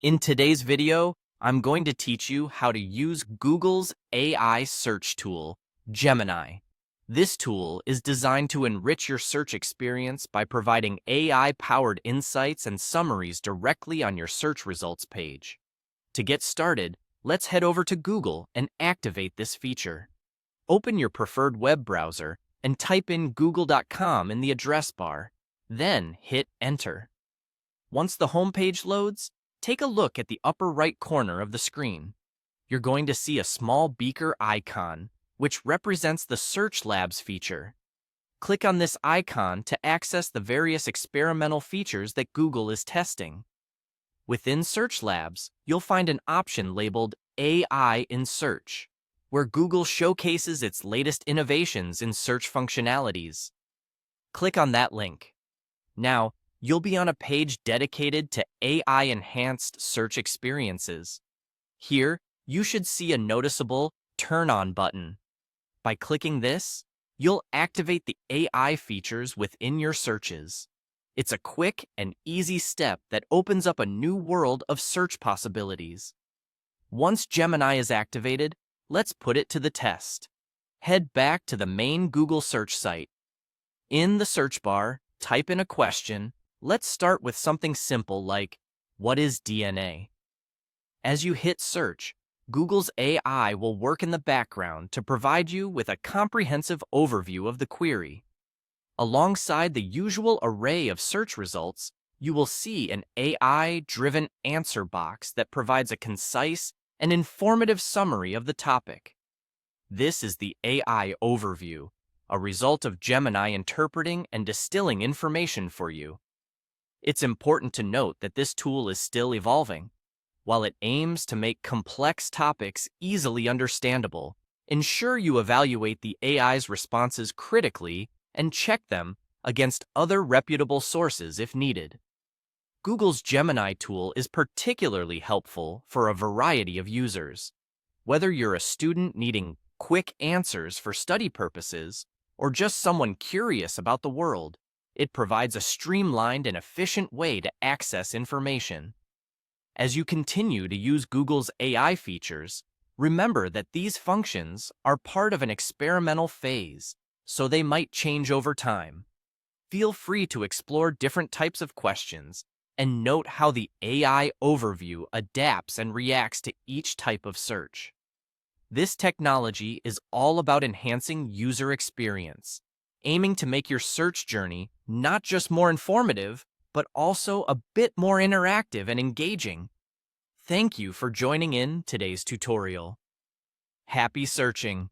In today's video, I'm going to teach you how to use Google's AI search tool, Gemini. This tool is designed to enrich your search experience by providing AI-powered insights and summaries directly on your search results page. To get started, let's head over to Google and activate this feature. Open your preferred web browser and type in google.com in the address bar. Then hit Enter. Once the homepage loads, take a look at the upper right corner of the screen. You're going to see a small beaker icon, which represents the Search Labs feature. Click on this icon to access the various experimental features that Google is testing. Within Search Labs, you'll find an option labeled AI in Search, where Google showcases its latest innovations in search functionalities. Click on that link. Now, you'll be on a page dedicated to AI-enhanced search experiences. Here, you should see a noticeable Turn On button. By clicking this, you'll activate the AI features within your searches. It's a quick and easy step that opens up a new world of search possibilities. Once Gemini is activated, let's put it to the test. Head back to the main Google search site. In the search bar, type in a question. Let's start with something simple like, what is DNA? As you hit search, Google's AI will work in the background to provide you with a comprehensive overview of the query. Alongside the usual array of search results, you will see an AI-driven answer box that provides a concise and informative summary of the topic. This is the AI overview, a result of Gemini interpreting and distilling information for you. It's important to note that this tool is still evolving. While it aims to make complex topics easily understandable, ensure you evaluate the AI's responses critically and check them against other reputable sources if needed. Google's Gemini tool is particularly helpful for a variety of users. Whether you're a student needing quick answers for study purposes or just someone curious about the world, it provides a streamlined and efficient way to access information. As you continue to use Google's AI features, remember that these functions are part of an experimental phase, so they might change over time. Feel free to explore different types of questions and note how the AI overview adapts and reacts to each type of search. This technology is all about enhancing user experience, aiming to make your search journey not just more informative, but also a bit more interactive and engaging. Thank you for joining in today's tutorial. Happy searching!